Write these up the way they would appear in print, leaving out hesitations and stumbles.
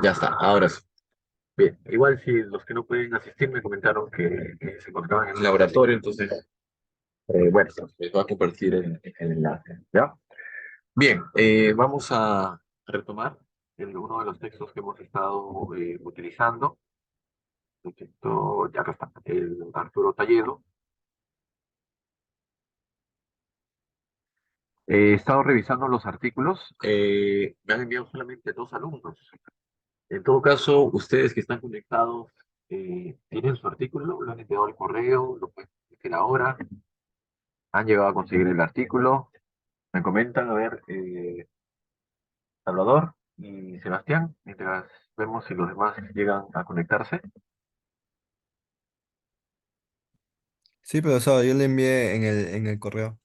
Ya está, ahora sí. Bien, igual si los que no pueden asistir me comentaron que se encontraban en un laboratorio, entonces, bueno, les voy a compartir el enlace, ¿ya? Bien, vamos a retomar uno de los textos que hemos estado utilizando. El texto, ya acá está, el Arturo Talledo. He estado revisando los artículos, me han enviado solamente dos alumnos. En todo caso, ustedes que están conectados, ¿tienen su artículo? ¿Lo han enviado al correo? ¿Lo pueden decir ahora? ¿Han llegado a conseguir el artículo? Me comentan, a ver, Salvador y Sebastián, mientras vemos si los demás llegan a conectarse. Sí, profesor, yo le envié en el correo.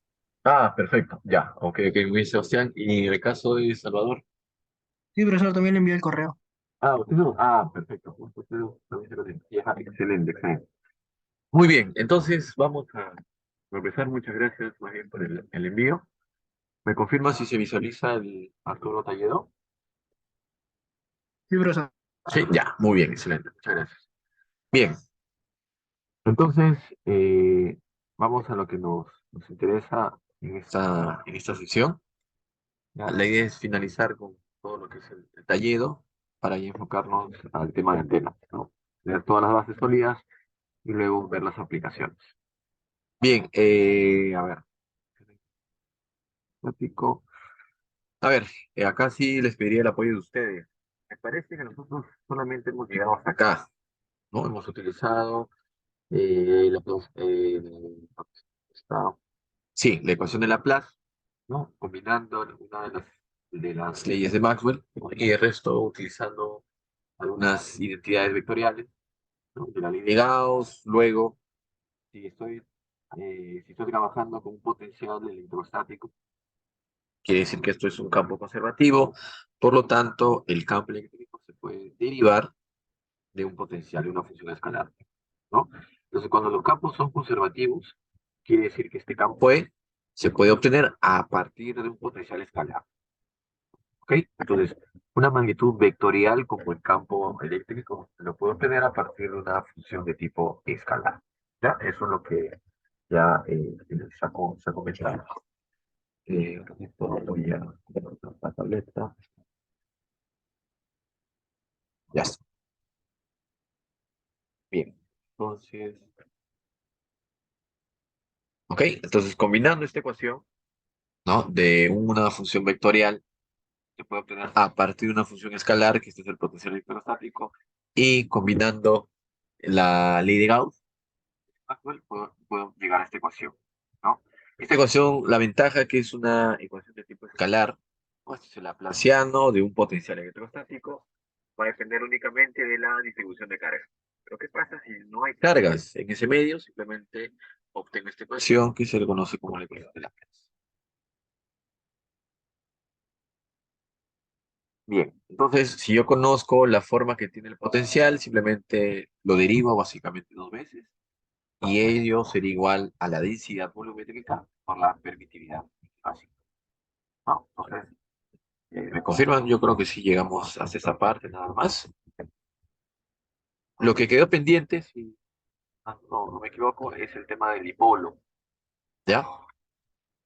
Ah, perfecto, ya, ok, ok, muy bien, Sebastián. Y en el caso de Salvador. Sí, profesor, también le envió el correo. Ah, usted no. Ah, perfecto. Usted también se lo tiene. Ya, excelente, excelente. Muy bien, entonces vamos a empezar. Muchas gracias más bien por el envío. ¿Me confirma si se visualiza el Arturo Talledo? Sí, profesor. Sí, ya, muy bien, excelente. Muchas gracias. Bien, entonces vamos a lo que nos interesa en esta sesión. Ya, la idea es finalizar con todo lo que es el talledo para ya enfocarnos al tema de antenas, ¿no? Ver todas las bases sólidas y luego ver las aplicaciones. Bien, a ver, tópico. A ver, acá sí les pediría el apoyo de ustedes. Me parece que nosotros solamente hemos llegado hasta acá, ¿no? Hemos utilizado la, esta- sí, la ecuación de Laplace, ¿no? Combinando una de las leyes de Maxwell y el resto utilizando algunas identidades vectoriales, ¿no? De la ley de Gauss. Luego, si estoy trabajando con un potencial electrostático, quiere decir que esto es un campo conservativo, por lo tanto, el campo eléctrico se puede derivar de un potencial de una función escalar, ¿no? Entonces, cuando los campos son conservativos, quiere decir que este campo E se puede obtener a partir de un potencial escalar, ¿ok? Entonces, una magnitud vectorial como el campo eléctrico se lo puedo obtener a partir de una función de tipo escalar, ¿ya? Eso es lo que ya se ha comentado. Voy a la tableta. Ya está. Bien. Entonces, ok, entonces combinando esta ecuación, ¿no? De una función vectorial, se puede obtener a partir de una función escalar, que este es el potencial electrostático, y combinando la ley de Gauss, Maxwell, puedo llegar a esta ecuación, ¿no? Esta ecuación, la ventaja que es una ecuación de tipo escalar, ¿no? Este es el laplaciano de un potencial electrostático, va a depender únicamente de la distribución de cargas. Pero ¿qué pasa si no hay cargas en ese medio? Simplemente obtengo esta ecuación que se le conoce como la ecuación de Laplace. Bien, entonces si yo conozco la forma que tiene el potencial, simplemente lo derivo básicamente dos veces y ello sería igual a la densidad volumétrica por la permitividad básica, ¿no? Entonces, ¿me confirman? Yo creo que sí llegamos hasta esta parte nada más. Lo que quedó pendiente, si no me equivoco, es el tema del dipolo, ¿ya?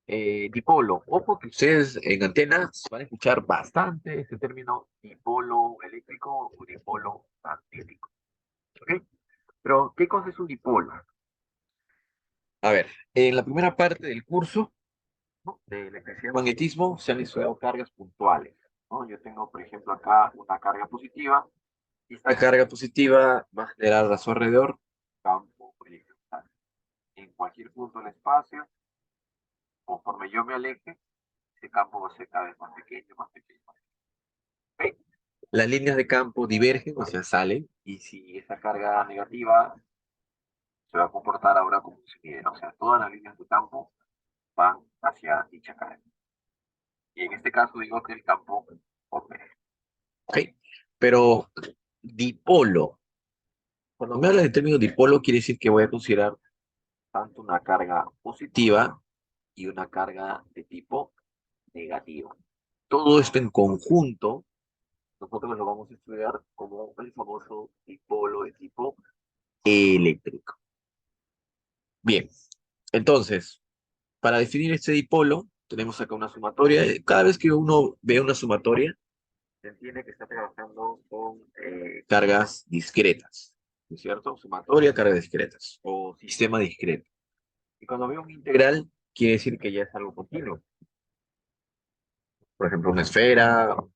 Dipolo, ojo que ustedes en antenas van a escuchar bastante este término dipolo eléctrico o dipolo magnético, ¿ok? Pero, ¿qué cosa es un dipolo? A ver, en la primera parte del curso, ¿no? De electricidad y magnetismo se han estudiado cargas puntuales, ¿no? Yo tengo, por ejemplo, acá una carga positiva, y esta carga positiva va a generar a su alrededor campo electrostático. En cualquier punto del espacio, conforme yo me aleje, ese campo va a ser cada vez más pequeño, más pequeño, más pequeño. ¿Ok? Las líneas de campo divergen, o sea, salen, y si esa carga negativa se va a comportar ahora como un semillero, o sea, todas las líneas de campo van hacia dicha carga. Y en este caso digo que el campo opera. ¿Ok? Pero dipolo, cuando me habla de término dipolo, quiere decir que voy a considerar tanto una carga positiva y una carga de tipo negativo. Todo esto en conjunto nosotros lo vamos a estudiar como el famoso dipolo de tipo eléctrico. Bien, entonces, para definir este dipolo, tenemos acá una sumatoria. Cada vez que uno ve una sumatoria, se entiende que está trabajando con cargas discretas, ¿no es cierto? Sumatoria, cargas discretas, o sistema discreto. Y cuando veo un integral, quiere decir que ya es algo continuo. Por ejemplo, una esfera, un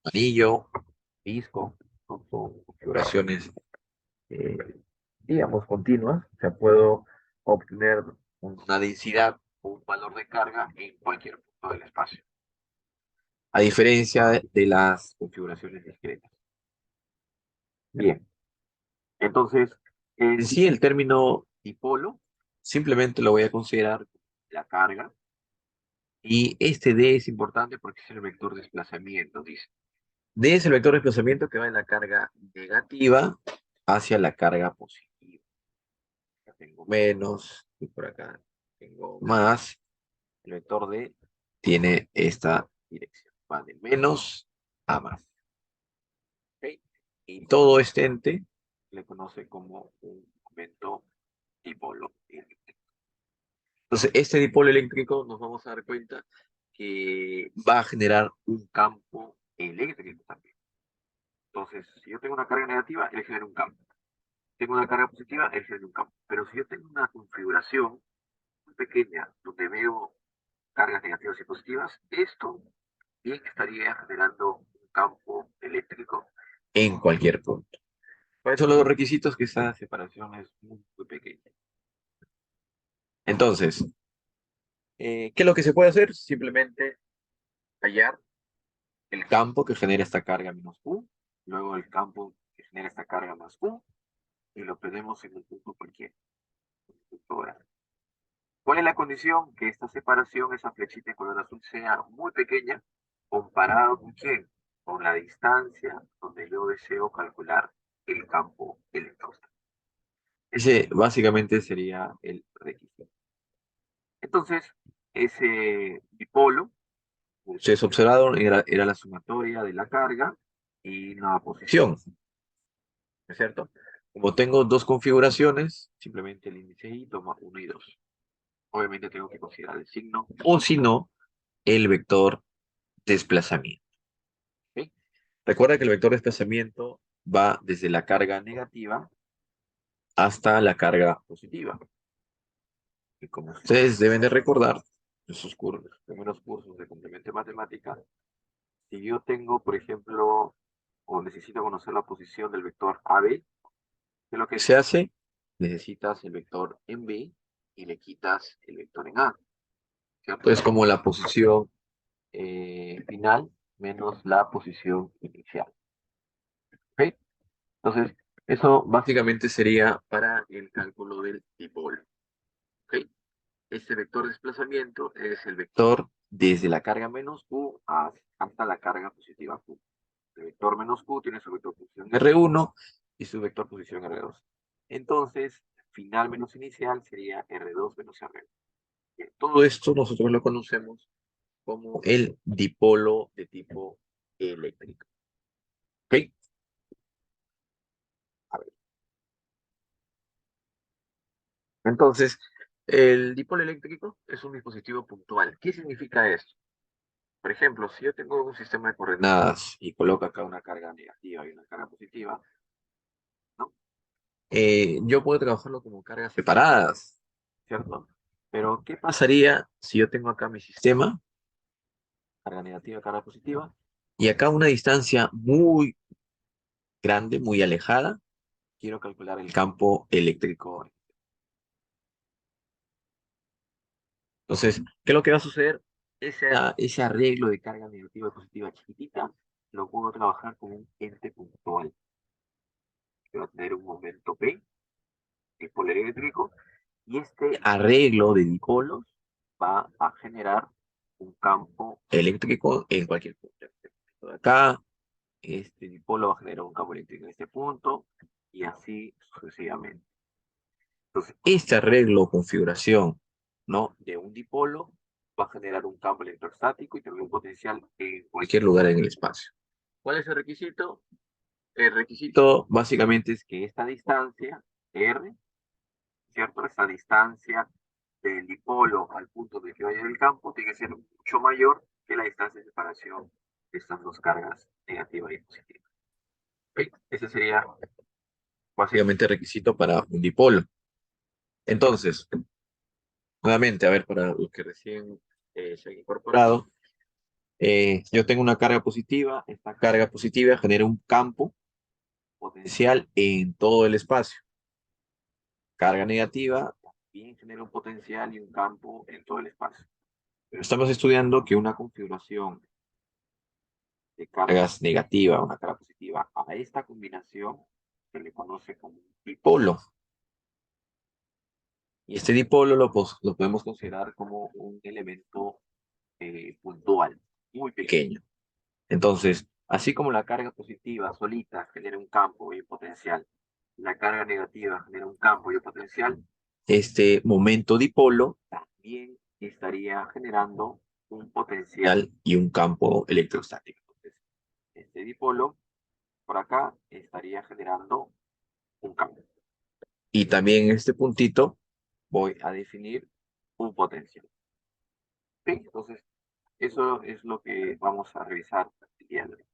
anillo, disco, son configuraciones, eh, digamos, continuas. O sea, puedo obtener una densidad o un valor de carga en cualquier punto del espacio, a diferencia de las configuraciones discretas. Bien, entonces, en sí el término dipolo simplemente lo voy a considerar la carga, y este D es importante porque es el vector de desplazamiento, dice. D es el vector de desplazamiento que va de la carga negativa hacia la carga positiva. Acá tengo menos y por acá tengo más. El vector D tiene esta dirección, va de menos a más. ¿Ok? Y todo este ente le conoce como un momento dipolo eléctrico. Entonces, este dipolo eléctrico nos vamos a dar cuenta que va a generar un campo eléctrico también. Entonces, si yo tengo una carga negativa, él genera un campo. Tengo una carga positiva, él genera un campo. Pero si yo tengo una configuración muy pequeña donde veo cargas negativas y positivas, esto bien estaría generando un campo eléctrico en cualquier punto. Por eso los requisitos que esta separación es muy, muy pequeña. Entonces, ¿qué es lo que se puede hacer? Simplemente hallar el campo que genera esta carga menos Q, luego el campo que genera esta carga más Q, y lo ponemos en un punto cualquiera. ¿Cuál es la condición? Que esta separación, esa flechita en color azul, sea muy pequeña comparado con quién, con la distancia donde yo deseo calcular el campo electrostático. Ese básicamente sería el requisito. Entonces, ese dipolo, ustedes observaron, era la sumatoria de la carga y la posición, ¿no es cierto? Como tengo dos configuraciones, simplemente el índice I toma 1 y 2. Obviamente tengo que considerar el signo, o si no, el vector desplazamiento. ¿Ok? Recuerda que el vector desplazamiento va desde la carga negativa hasta la carga positiva. Y como ustedes deben de recordar, en sus primeros cursos de complemento de matemática, si yo tengo, por ejemplo, o necesito conocer la posición del vector AB, ¿qué es lo que se hace? Necesitas el vector en B y le quitas el vector en A, ¿cierto? Es como la posición final menos la posición inicial. ¿Ok? Entonces, eso básicamente sería para el cálculo del dipolo. ¿Ok? Este vector de desplazamiento es el vector desde la carga menos Q hasta la carga positiva Q. El vector menos Q tiene su vector posición R1 y su vector posición R2. Entonces, final menos inicial sería R2 menos R1. Todo esto nosotros lo conocemos como el dipolo de tipo eléctrico. ¿Ok? A ver. Entonces, el dipolo eléctrico es un dispositivo puntual. ¿Qué significa esto? Por ejemplo, si yo tengo un sistema de coordenadas y coloco acá una carga negativa y una carga positiva, ¿no? Yo puedo trabajarlo como cargas separadas, ¿cierto? Pero, ¿qué pasaría si yo tengo acá mi sistema, carga negativa, carga positiva, y acá a una distancia muy grande, muy alejada, quiero calcular el campo eléctrico? Entonces, ¿qué es lo que va a suceder? Ese arreglo de carga negativa y positiva chiquitita lo puedo trabajar como un ente puntual, que va a tener un momento P, dipolo eléctrico, y este arreglo de dipolos va a generar un campo eléctrico en cualquier punto. De acá, este dipolo va a generar un campo eléctrico en este punto, y así sucesivamente. Entonces, este arreglo o configuración, ¿no?, de un dipolo va a generar un campo electrostático y también un potencial en cualquier lugar en el espacio. ¿Cuál es el requisito? El requisito básicamente es que esta distancia, R, ¿cierto? Esta distancia del dipolo al punto de que vaya el campo tiene que ser mucho mayor que la distancia de separación de estas dos cargas negativa y positiva. ¿Ok? Ese sería básicamente el requisito para un dipolo. Entonces, nuevamente, a ver, para los que recién se han incorporado, yo tengo una carga positiva, esta carga positiva genera un campo potencial en todo el espacio. Carga negativa también genera un potencial y un campo en todo el espacio. Pero estamos estudiando que una configuración de cargas negativa, una carga positiva, a esta combinación se le conoce como un dipolo. Y este dipolo lo podemos considerar como un elemento puntual, muy pequeño. Entonces, así como la carga positiva solita genera un campo y un potencial, la carga negativa genera un campo y un potencial, este momento dipolo también estaría generando un potencial y un campo electrostático. Entonces, este dipolo por acá estaría generando un campo. Y también en este puntito voy a definir un potencial. ¿Ok? Entonces, eso es lo que vamos a revisar el día de hoy.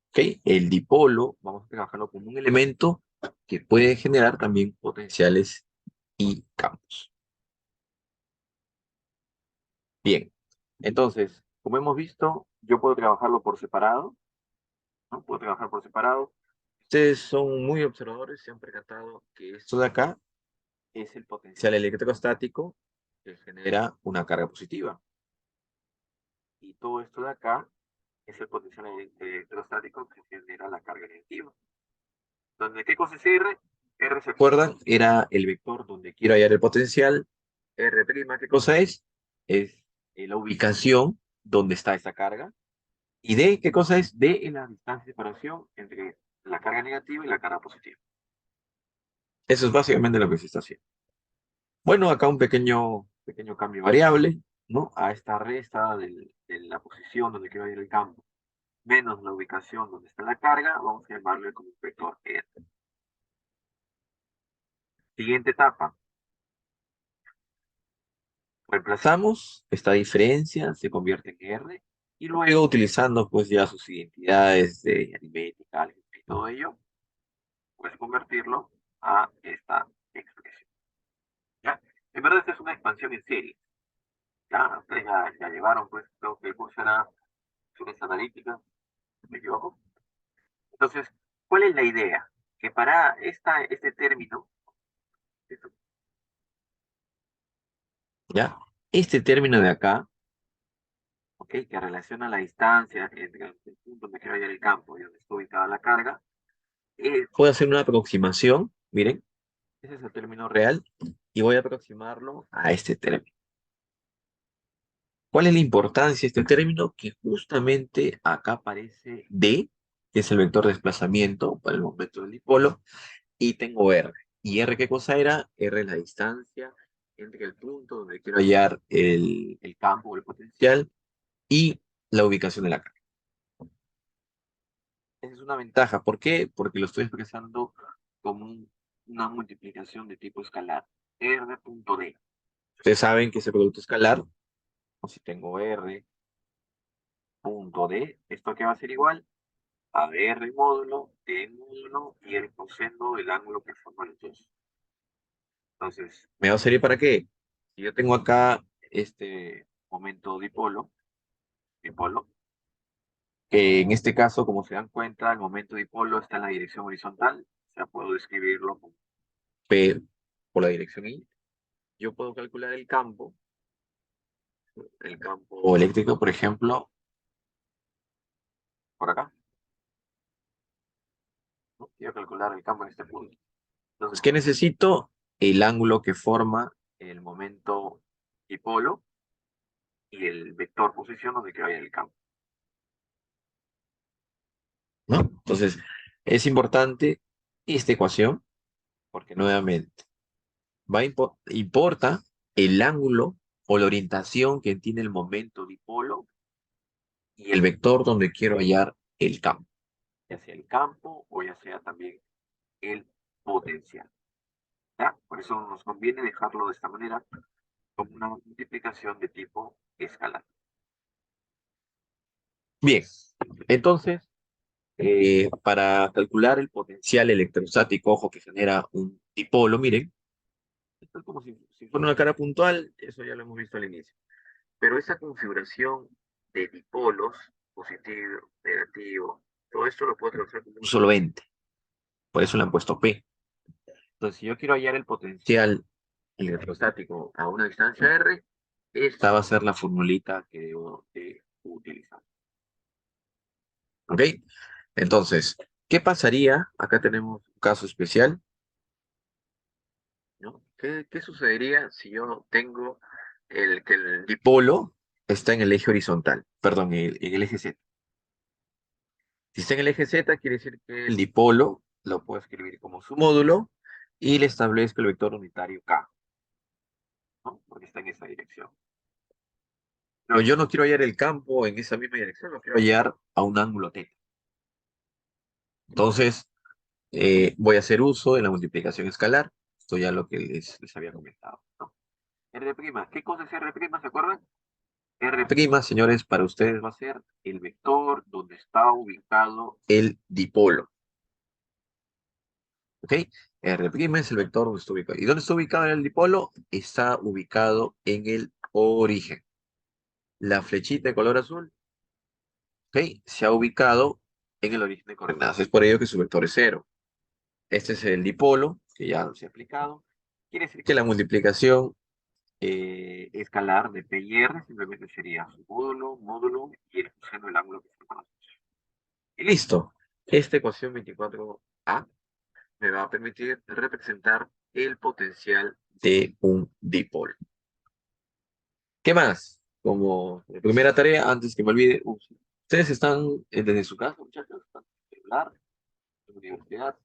¿Ok? El dipolo, vamos a trabajarlo como un elemento que puede generar también potenciales y campos. Bien, entonces, como hemos visto, yo puedo trabajarlo por separado, ¿no? Puedo trabajar por separado. Ustedes son muy observadores, se han percatado que esto de acá es el potencial electrostático que genera una carga positiva. Y todo esto de acá es el potencial electrostático que genera la carga negativa. ¿Dónde qué cosa es R? R, ¿se acuerdan? Era el vector donde quiero hallar el potencial. R', ¿qué cosa es? Es la ubicación donde está esta carga. Y D, ¿qué cosa es? D es la distancia de separación entre la carga negativa y la carga positiva. Eso es básicamente lo que se está haciendo. Bueno, acá un pequeño cambio variable, ¿no? A esta resta de la posición donde quiero ir el campo, menos la ubicación donde está la carga, vamos a llamarle como un vector R. Siguiente etapa. Reemplazamos esta diferencia, se convierte en R, y luego utilizando pues ya sus identidades de aritmética, álgebra y todo ello, puedes convertirlo a esta expresión. ¿Ya? En verdad esta es una expansión en serie. ¿Ya? Ustedes ya llevaron pues lo que el curso era funciones analíticas, si no me equivoco. Entonces, ¿cuál es la idea? Que para este término, ¿ya? Este término de acá, ¿ok? Que relaciona la distancia entre el punto donde quiero hallar el campo y donde está ubicada la carga, puedo hacer una aproximación, miren, ese es el término real, y voy a aproximarlo a este término. ¿Cuál es la importancia de este término? Que justamente acá aparece D, que es el vector de desplazamiento para el momento del dipolo, y tengo R. ¿Y R qué cosa era? R es la distancia entre el punto donde quiero hallar el campo o el potencial y la ubicación de la carga. Esa es una ventaja. ¿Por qué? Porque lo estoy expresando como una multiplicación de tipo escalar. R.D. Ustedes saben que ese producto escalar, o si tengo R punto D, ¿esto qué va a ser igual? A R módulo, D módulo y el coseno del ángulo que forman los dos. Entonces, ¿me va a servir para qué? Si yo tengo acá este momento dipolo, que en este caso, como se dan cuenta, el momento dipolo está en la dirección horizontal, o sea, puedo escribirlo como P por la dirección Y. Yo puedo calcular el campo eléctrico, por ejemplo, por acá, ¿no? Quiero calcular el campo en este punto. Entonces, ¿qué necesito? El ángulo que forma el momento dipolo y el vector posición donde quiero ir el campo, ¿no? Entonces, es importante esta ecuación porque nuevamente importa el ángulo o la orientación que tiene el momento dipolo y el vector donde quiero hallar el campo. ya sea el campo o ya sea también el potencial. ¿Ya? Por eso nos conviene dejarlo de esta manera, como una multiplicación de tipo escalar. Bien, entonces, para calcular el potencial electrostático, ojo, que genera un dipolo, miren, esto es como si fuera una cara puntual, eso ya lo hemos visto al inicio. Pero esa configuración de dipolos, positivo, negativo, todo esto lo puedo traducir como un solo ente. Por eso le han puesto P. Entonces, si yo quiero hallar el potencial electrostático a una distancia R, esta va a ser la formulita que debo de utilizar. ¿Ok? Entonces, ¿qué pasaría? Acá tenemos un caso especial, ¿no? ¿Qué sucedería si yo tengo que el dipolo está en el eje horizontal? Perdón, en el eje Z. Si está en el eje Z, quiere decir que el dipolo lo puedo escribir como su módulo y le establezco el vector unitario K, ¿no? Porque está en esa dirección. Pero yo no quiero hallar el campo en esa misma dirección, lo quiero hallar a un ángulo θ. Entonces, voy a hacer uso de la multiplicación escalar. Esto ya lo que les había comentado, ¿no? R', ¿qué cosa es R'? ¿Se acuerdan? R', señores, para ustedes va a ser el vector donde está ubicado el dipolo. ¿Ok? R' es el vector donde está ubicado. ¿Y dónde está ubicado el dipolo? Está ubicado en el origen. La flechita de color azul, ¿ok? Se ha ubicado en el origen de coordenadas. Es por ello que su vector es cero. Este es el dipolo, que ya se ha aplicado. Quiere decir que la multiplicación escalar de P y R simplemente sería su módulo y el coseno del ángulo que formamos. Y listo. Esta ecuación 24A me va a permitir representar el potencial de un dipolo. ¿Qué más? Como primera tarea, antes que me olvide, ustedes están desde su casa, muchachos, están en el celular, en la universidad.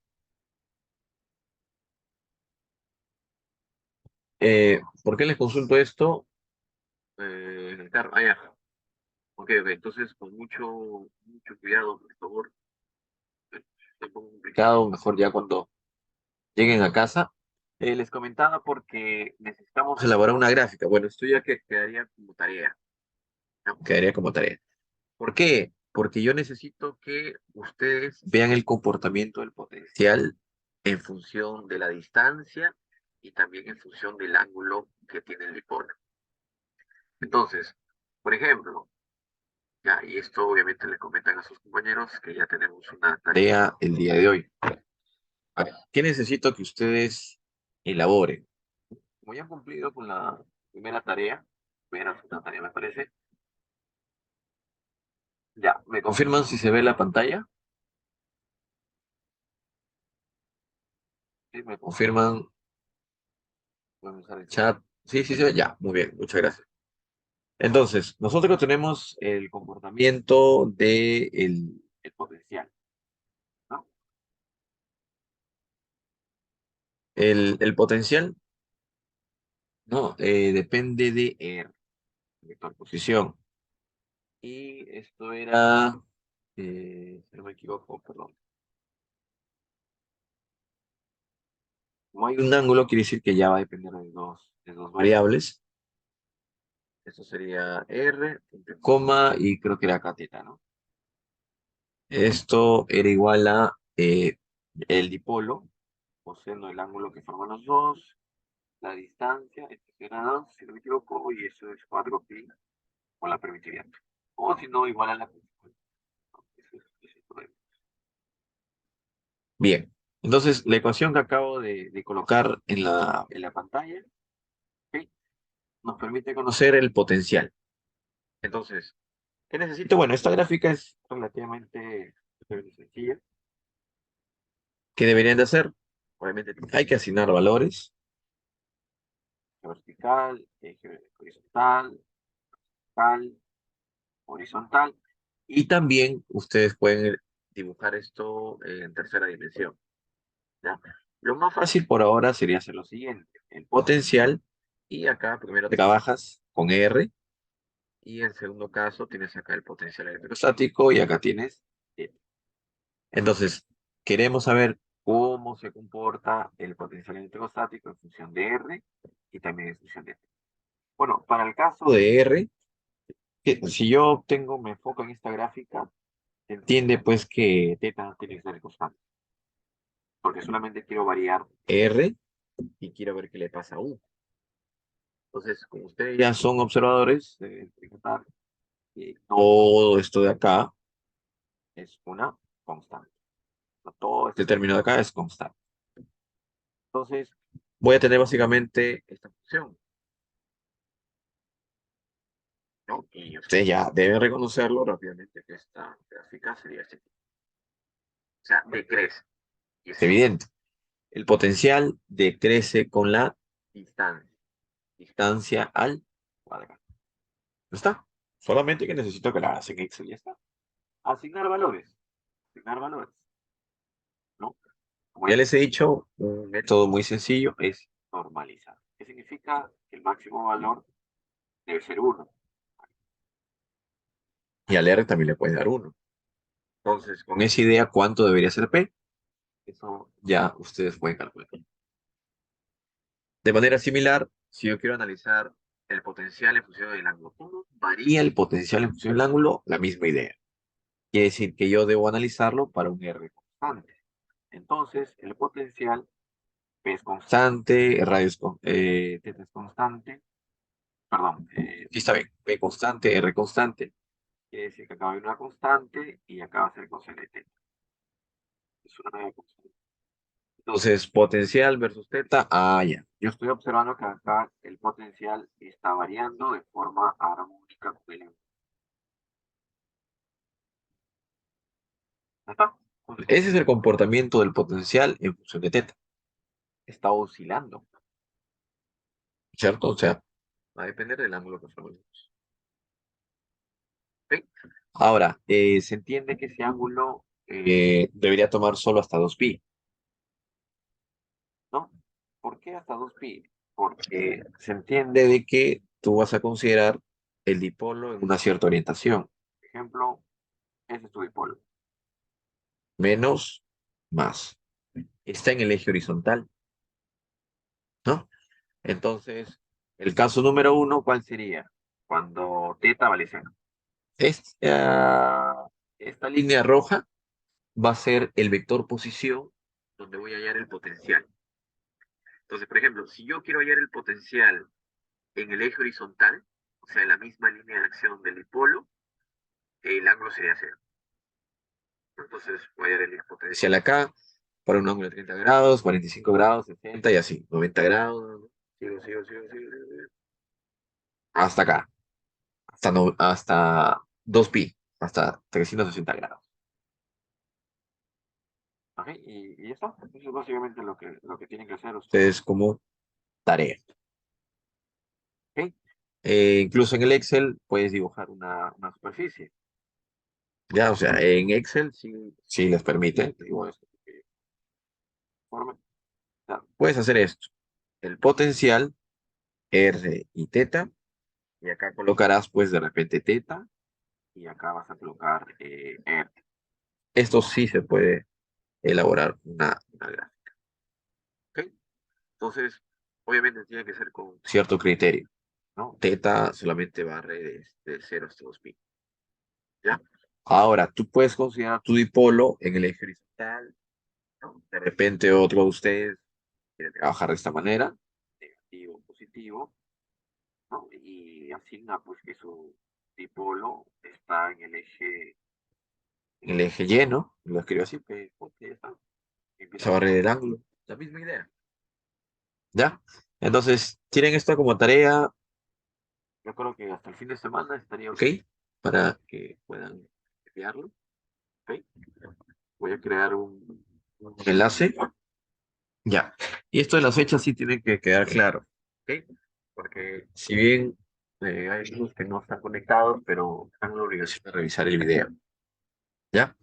¿Por qué les consulto esto? En el carro. Ah, ya. Ok, ok. Entonces, con mucho cuidado, por favor. Es un poco complicado, mejor ya cuando lleguen a casa. Les comentaba porque necesitamos elaborar una gráfica. Bueno, esto ya que quedaría como tarea, ¿no? Quedaría como tarea. ¿Por qué? Porque yo necesito que ustedes vean el comportamiento del potencial en función de la distancia y también en función del ángulo que tiene el dipolo. Entonces, por ejemplo, ya, y esto obviamente le comentan a sus compañeros que ya tenemos una tarea el día de hoy. A ver, ¿qué necesito que ustedes elaboren? Como ya han cumplido con la primera tarea, segunda tarea me parece, ya, ¿me confirman si se ve la pantalla? Sí, me confirman. Podemos usar el chat. Sí, sí, sí, ya, muy bien, muchas gracias. Entonces, nosotros tenemos el comportamiento de el potencial, ¿no? El potencial, ¿no? Depende de R, vector posición. Y esto era, si no me equivoco, perdón. Como hay un ángulo, quiere decir que ya va a depender de dos variables. Esto sería R, coma, y creo que era acá teta, ¿no? Esto era igual a el dipolo, coseno del ángulo que forman los dos, la distancia, esto será 2, si no me equivoco, y eso es 4pi con la permitividad. O si no, igual a la principal. Eso es el problema. Bien, entonces la ecuación que acabo de colocar en la pantalla, ¿ok? Nos permite conocer el potencial. Entonces, ¿qué necesito? Bueno, esta gráfica es relativamente sencilla. ¿Qué deberían de hacer? Obviamente hay que asignar valores. Vertical, eje horizontal, vertical, horizontal. Y también ustedes pueden dibujar esto en tercera dimensión, ¿ya? Lo más fácil por ahora sería hacer lo siguiente. El potencial, y acá primero te trabajas con R, y en segundo caso tienes acá el potencial electrostático, y acá tienes E. Entonces, queremos saber cómo se comporta el potencial electrostático en función de R y también en función de T. Bueno, para el caso de R, si yo obtengo, me enfoco en esta gráfica, se entiende pues que teta tiene que ser constante, porque solamente quiero variar R y quiero ver qué le pasa a U. Entonces, como ustedes ya son observadores, deben notar que todo esto de acá es una constante. Todo este término de acá es constante. Entonces, voy a tener básicamente esta función, ¿no? Y ustedes ya deben reconocerlo rápidamente que esta gráfica sería este tipo. O sea, decrece. Y es evidente. El potencial decrece con la distancia. Distancia al cuadrado. ¿No está? Solamente que necesito que la hagas en Excel y ya está. Asignar valores. Asignar valores. ¿No? Como ya les he dicho, un método muy sencillo es normalizar. ¿Qué significa? Que el máximo valor debe ser 1. Y al R también le puedes dar 1. Entonces, con esa idea, ¿cuánto debería ser P? Eso ya ustedes pueden calcular. De manera similar, si yo quiero analizar el potencial en función del ángulo, ¿cómo varía el potencial en función del ángulo? La misma idea. Quiere decir que yo debo analizarlo para un R constante. Entonces, el potencial P es constante, radio es θ es constante, perdón, sí está bien, P constante, R constante, quiere decir que acá hay una constante y acá va a ser coseno de θ. Es una nueva constante. Entonces, potencial versus θ, ya. Yo estoy observando que acá el potencial está variando de forma armónica con el ángulo. ¿Ya está? Entonces, ese es el comportamiento del potencial en función de θ. Está oscilando, ¿cierto? O sea, va a depender del ángulo que observemos. ¿Ok? Ahora, se entiende que ese ángulo debería tomar solo hasta 2π, ¿no? ¿Por qué hasta 2π? Porque se entiende de que tú vas a considerar el dipolo en una cierta orientación. Por ejemplo, ese es tu dipolo. Menos, más. Está en el eje horizontal, ¿no? Entonces, el caso número 1, ¿cuál sería? Cuando θ vale 0. Esta línea roja va a ser el vector posición donde voy a hallar el potencial. Entonces, por ejemplo, si yo quiero hallar el potencial en el eje horizontal, o sea, en la misma línea de acción del dipolo, el ángulo sería 0. Entonces, voy a hallar el potencial acá, para un ángulo de 30 grados, 45 grados, 60 y así, 90 grados, ¿no? Sigo, hasta acá, hasta 2π, hasta 360 grados. ¿Ok? Y ya está. Eso es básicamente lo que tienen que hacer ustedes como tarea. ¿Ok? Incluso en el Excel puedes dibujar una superficie. Ya, o sea, en Excel sí les permite, digo, forma. O sea, puedes hacer esto. El potencial, R y θ, y acá colocarás pues de repente θ, y acá vas a colocar R. Esto sí se puede elaborar una gráfica. ¿Ok? Entonces, obviamente tiene que ser con cierto criterio, ¿no? Θ solamente barre de 0 hasta 2π. ¿Ya? Ahora, tú puedes considerar tu dipolo en el eje horizontal, ¿no? De repente otro de ustedes quiere trabajar de esta manera, negativo, positivo, ¿no? Y asigna pues que su dipolo está en el eje lleno, lo escribo así, pues, porque ya está. Empieza a barrer el ángulo, la misma idea, ¿ya? Entonces, tienen esto como tarea, yo creo que hasta el fin de semana estaría ok para que puedan enviarlo, ¿ok? Voy a crear un enlace. Ya. Y esto de las fechas sí tiene que quedar claro, ¿ok? Porque si bien hay algunos que no están conectados, pero están en la obligación de revisar el video, ¿ya?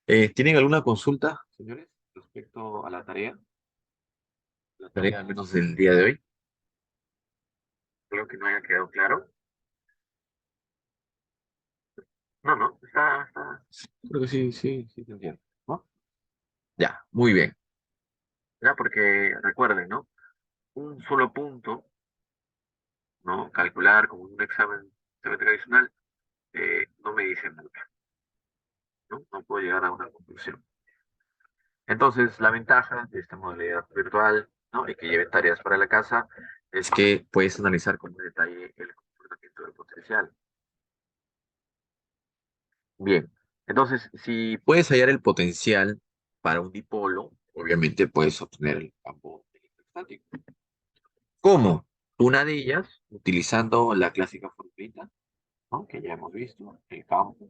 ¿Tienen alguna consulta, señores, respecto a la tarea? La tarea al menos del día de hoy. Creo que no haya quedado claro. No, no, creo que sí, sí, sí, te entiendo. Muy bien, ¿ya? Porque recuerden, ¿no? Un solo punto, ¿no? Calcular como un examen tradicional, no me dice mucho, ¿no? No puedo llegar a una conclusión. Entonces, la ventaja de esta modalidad virtual, ¿no? Y que lleve tareas para la casa, es que puedes analizar con detalle el comportamiento del potencial. Bien, entonces, si puedes hallar el potencial para un dipolo, obviamente puedes obtener el campo electrostático. ¿Cómo? Una de ellas, utilizando la clásica formulita, ¿no? Que ya hemos visto, el campo,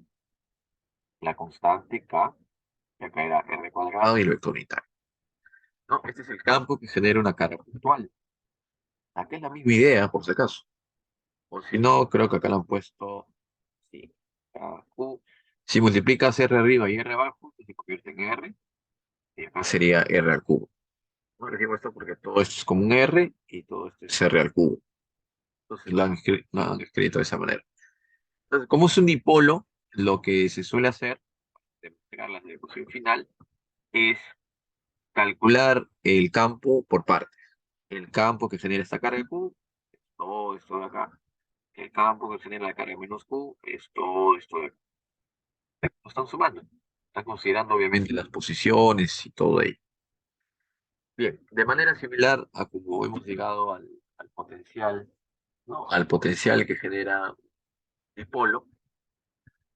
la constante K, que acá era R cuadrado y el vector unitario. ¿No? Este es el campo que genera una carga puntual. Acá es la misma idea, por si acaso. O si no, creo que acá lo han puesto, sí, Q. Si multiplicas R arriba y R abajo, se convierte en R, y acá sería R al cubo. No decimos esto porque todo esto es como un R y todo esto es R al cubo. Entonces lo han escrito de esa manera. Entonces, como es un dipolo, lo que se suele hacer, demostrar la ecuación final, es calcular el campo por partes. El campo que genera esta carga Q, todo esto de acá. El campo que genera la carga menos Q, es todo esto de acá. Lo están sumando. Están considerando obviamente las posiciones y todo ello. Bien, de manera similar a como hemos llegado al potencial, ¿no? Al potencial que genera el polo,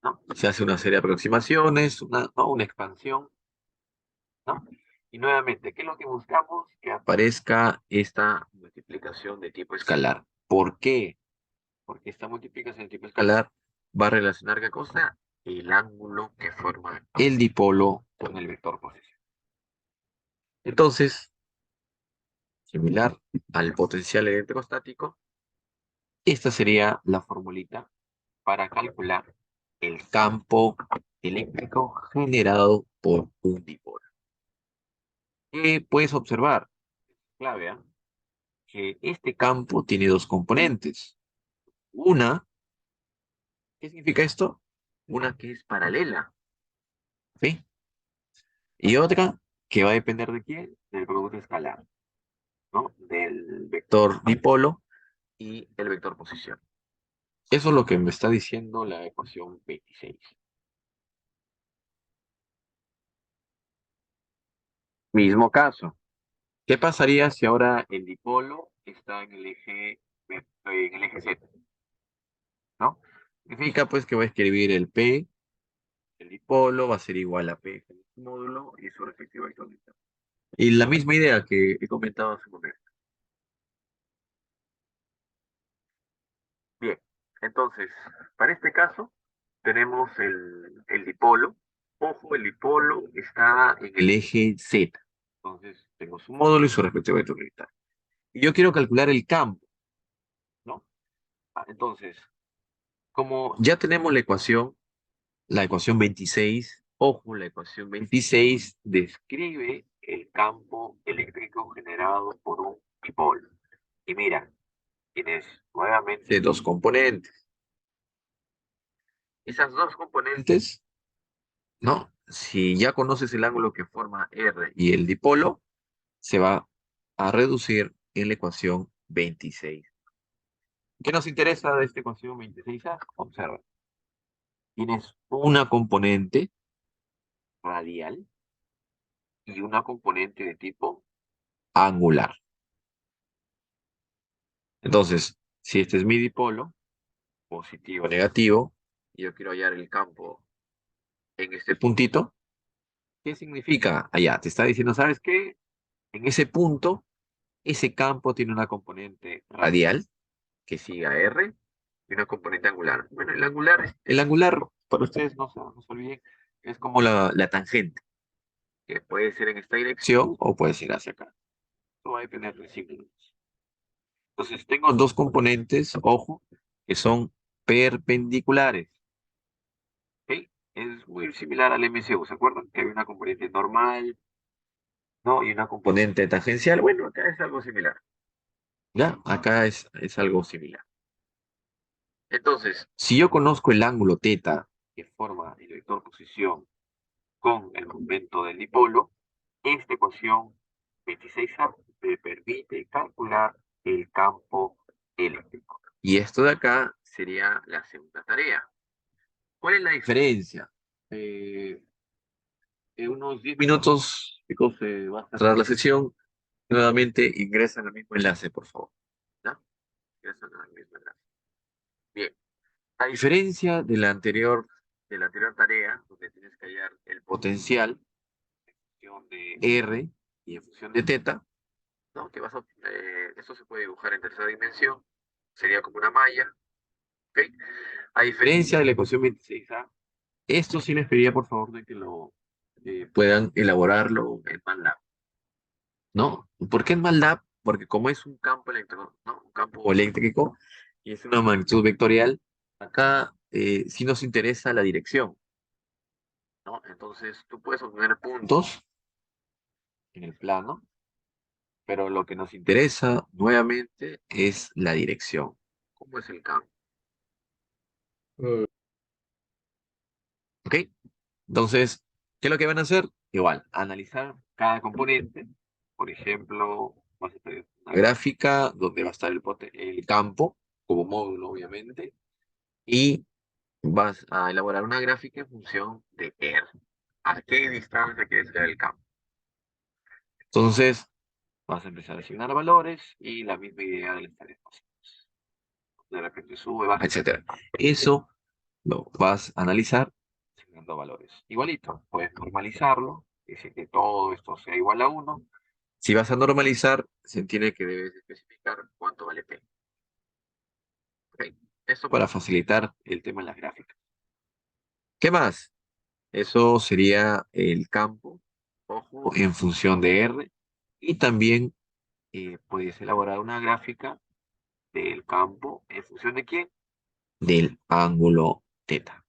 ¿no? Se hace una serie de aproximaciones, ¿no? Una expansión, ¿no? Y nuevamente, ¿qué es lo que buscamos? Que aparezca esta multiplicación de tipo escalar. ¿Por qué? Porque esta multiplicación de tipo escalar va a relacionar qué cosa? El ángulo que forma el dipolo con el vector posición. Entonces, similar al potencial electrostático, esta sería la formulita para calcular el campo eléctrico generado por un dipolo. ¿Qué puedes observar? Clave, ¿ah? Que este campo tiene dos componentes. Una, ¿qué significa esto? Una que es paralela, ¿sí? Y otra que va a depender de quién, del producto escalar, ¿no? Del vector dipolo y el vector posición. Eso es lo que me está diciendo la ecuación 26. Mismo caso. ¿Qué pasaría si ahora el dipolo está en el eje Z, ¿no? Significa pues que voy a escribir el P, el dipolo va a ser igual a P con su módulo y su respectiva isometría. Y la misma idea que he comentado hace un momento. Bien, entonces, para este caso, tenemos el dipolo. Ojo, el dipolo está en el eje Z. Entonces, tengo su módulo y su respectiva vectorial. Y yo quiero calcular el campo, ¿no? Entonces, como ya tenemos la ecuación 26, ojo, la ecuación 26 describe el campo eléctrico generado por un dipolo. Y mira, tienes nuevamente dos componentes. Esas dos componentes, ¿no? Si ya conoces el ángulo que forma R y el dipolo, se va a reducir en la ecuación 26. ¿Qué nos interesa de esta ecuación 26A? Observa. Tienes una componente radial y una componente de tipo angular. Entonces, si este es mi dipolo, positivo o negativo, y yo quiero hallar el campo en este puntito, ¿qué significa? Allá, te está diciendo, ¿sabes qué? En ese punto, ese campo tiene una componente radial, que sigue a R, y una componente angular. Bueno, el angular, para ustedes no se olviden, es como la tangente, que puede ser en esta dirección o puede ser hacia acá. Esto va a depender del signo. Entonces tengo dos componentes, ojo, que son perpendiculares. ¿Ok? Es muy similar al MCU, ¿se acuerdan? Que hay una componente normal, ¿no? Y una componente tangencial. Bueno, acá es algo similar. ¿Ya? Acá es algo similar. Entonces, si yo conozco el ángulo teta que forma el vector posición con el momento del dipolo, Esta ecuación 26A te permite calcular el campo eléctrico. Y esto de acá sería la segunda tarea. ¿Cuál es la diferencia? Eh, en unos 10 minutos, chicos, se va a cerrar la sesión. Nuevamente ingresan al mismo enlace, por favor. ¿Ya? Ingresan al mismo enlace. Bien. A diferencia de la anterior tarea, donde tienes que hallar el potencial en función de R y en función de teta, ¿no? Esto se puede dibujar en tercera dimensión, sería como una malla, ¿ok? A diferencia de la ecuación 26A, esto sí les pediría por favor de que lo puedan elaborarlo en MATLAB, ¿no? ¿Por qué en MATLAB? Porque como es un campo eléctrico, ¿no? Un campo eléctrico y es una magnitud vectorial, acá sí nos interesa la dirección, ¿no? Entonces tú puedes obtener puntos en el plano, pero lo que nos interesa nuevamente es la dirección. ¿Cómo es el campo? ¿Ok? Entonces, ¿qué es lo que van a hacer? Igual, analizar cada componente. Por ejemplo, vas a tener una gráfica donde va a estar el campo como módulo, obviamente, y vas a elaborar una gráfica en función de R. ¿A qué distancia quieres llegar el campo? Entonces, vas a empezar a asignar valores y la misma idea de las tareas básicas. De repente sube, baja, etcétera. Eso lo vas a analizar asignando valores. Igualito, puedes normalizarlo, decir que todo esto sea igual a uno. Si vas a normalizar, se entiende que debes especificar cuánto vale P. ¿Ok? Esto para facilitar el tema de las gráficas. ¿Qué más? Eso sería el campo, ojo, en función de R. Y también puedes elaborar una gráfica del campo en función de quién? Del ángulo teta.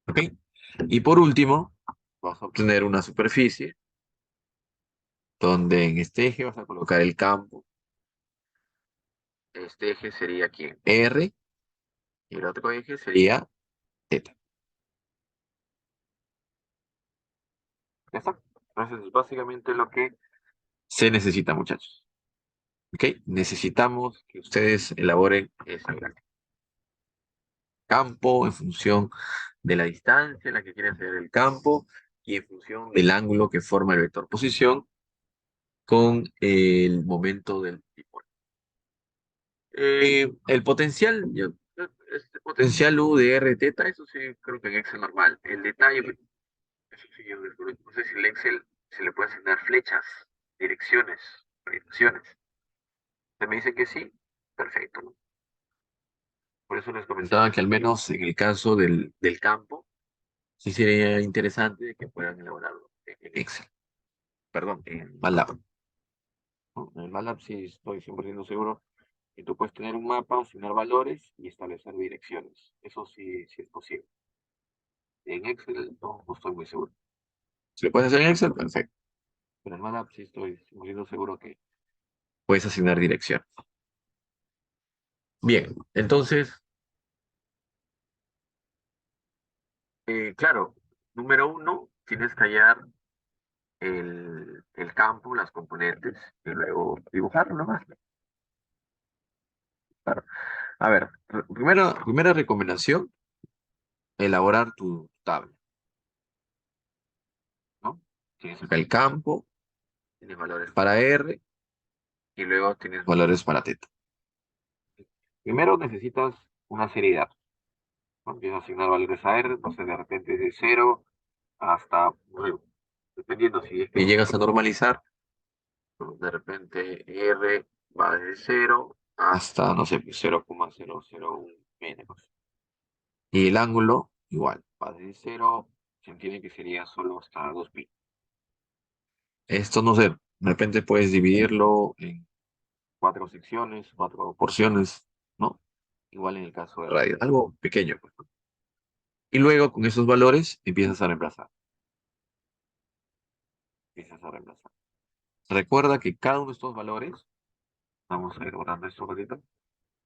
¿Ok? Y por último, vas a obtener una superficie donde en este eje vas a colocar el campo. Este eje sería quién? R y el otro eje sería teta. ¿Ya está? Entonces es básicamente lo que se necesita, muchachos. ¿Ok? Necesitamos que ustedes elaboren esa gráfica. Campo en función de la distancia en la que quieren hacer el campo y en función del ángulo que forma el vector posición con el momento del tipo. El potencial, este potencial U de R teta, eso sí creo que en Excel normal. El detalle, pues, eso sí, yo no sé si en Excel se le puede asignar flechas, direcciones, orientaciones. Se me dice que sí, perfecto, ¿no? Por eso les comentaba que al menos en el caso del campo, sí sería interesante que puedan elaborarlo en Excel, perdón, en MATLAB, ¿no? En MATLAB sí estoy 100% seguro que tú puedes tener un mapa, asignar valores y establecer direcciones. Eso sí, sí es posible. En Excel no estoy muy seguro. Si lo puedes hacer en Excel, perfecto. Pero en MATLAB sí estoy 100% seguro que puedes asignar dirección. Bien, entonces, claro, número uno, tienes que hallar el campo, las componentes, y luego dibujarlo nomás. Claro. A ver, primera recomendación, elaborar tu tabla, ¿no? Tienes acá el campo, tienes valores para R y luego tienes valores para teta. Primero necesitas una serie de datos, ¿no? Empiezas a asignar valores a R, entonces de repente de cero hasta, bueno, dependiendo si es que llegas a normalizar, ¿no? De repente R va desde cero hasta, no sé, pues 0,001 menos. Y el ángulo, igual, va desde cero, se entiende que sería solo hasta 2 pi. Esto, no sé, de repente puedes dividirlo en 4 secciones, 4 porciones, ¿no? Igual en el caso de radio, algo pequeño, pues, ¿no? Y luego con esos valores empiezas a reemplazar, empiezas a reemplazar. Recuerda que cada uno de estos valores, vamos a ir borrando esto un ratito,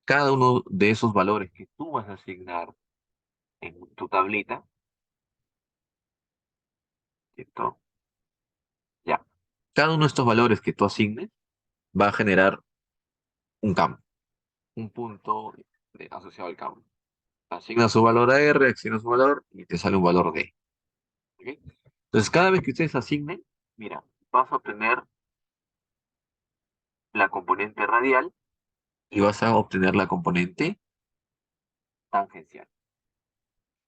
cada uno de esos valores que tú vas a asignar en tu tablita, ¿Listo? Ya. Cada uno de estos valores que tú asignes va a generar un campo, un punto asociado al campo. Asigna su valor a R, asigna su valor y te sale un valor D. ¿Ok? Entonces, cada vez que ustedes asignen, mira, vas a obtener la componente radial y vas a obtener la componente tangencial.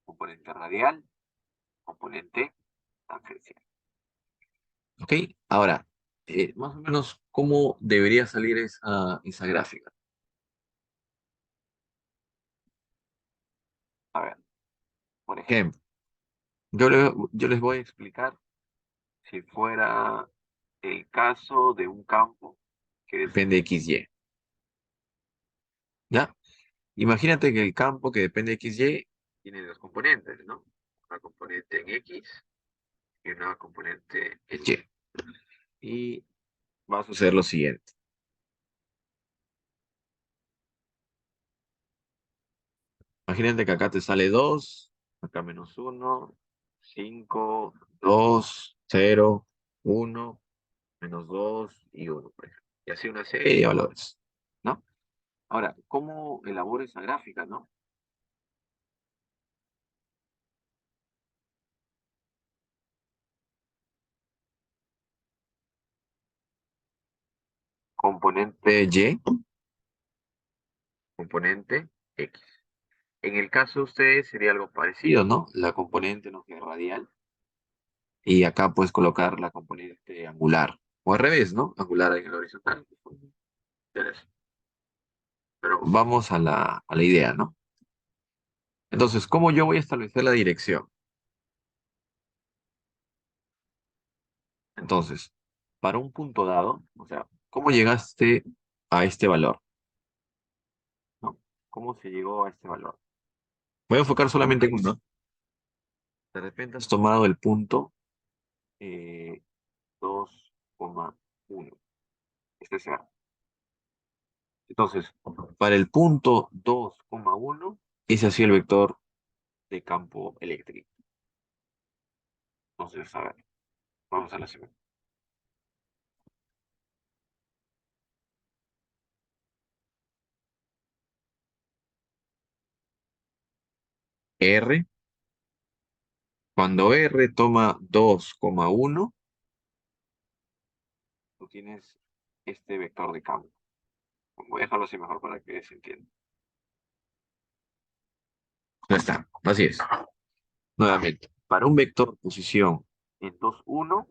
Componente radial, componente tangencial. ¿Ok? Ahora, más o menos, ¿cómo debería salir esa gráfica? A ver, por ejemplo, yo les voy a explicar si fuera el caso de un campo que depende de XY. ¿Ya? Imagínate que el campo que depende de XY tiene dos componentes, ¿no? Una componente en X y una componente en Y. Y va a suceder lo siguiente. Imagínate que acá te sale 2, acá -1, 5, 2, 0, 1, -2 y 1, por ejemplo. Y así una serie de valores, ¿no? Ahora, ¿cómo elaboro esa gráfica, no? Componente Y, componente X. En el caso de ustedes sería algo parecido, ¿no? La componente no es radial y acá puedes colocar la componente angular. O al revés, ¿no? Angular en el horizontal. Pero vamos a la idea, ¿no? Entonces, ¿cómo yo voy a establecer la dirección? Entonces, para un punto dado, o sea, ¿cómo llegaste a este valor? ¿No? ¿Cómo se llegó a este valor? Voy a enfocar solamente en uno. De repente has tomado el punto 2,1. Este sea. Entonces, para el punto 2,1, ese ha sido el vector de campo eléctrico. Entonces, a ver, vamos a la segunda. R, cuando R toma 2,1, tú tienes este vector de campo. Voy a dejarlo así mejor para que se entienda. Ya está, así es. Nuevamente, para un vector posición en 2,1,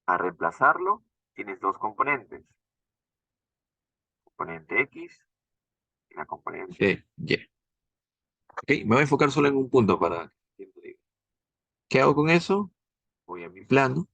a reemplazarlo, tienes dos componentes. Componente X y la componente Y. Ok, me voy a enfocar solo en un punto para que entiendan. ¿Qué hago con eso? Voy a mi plano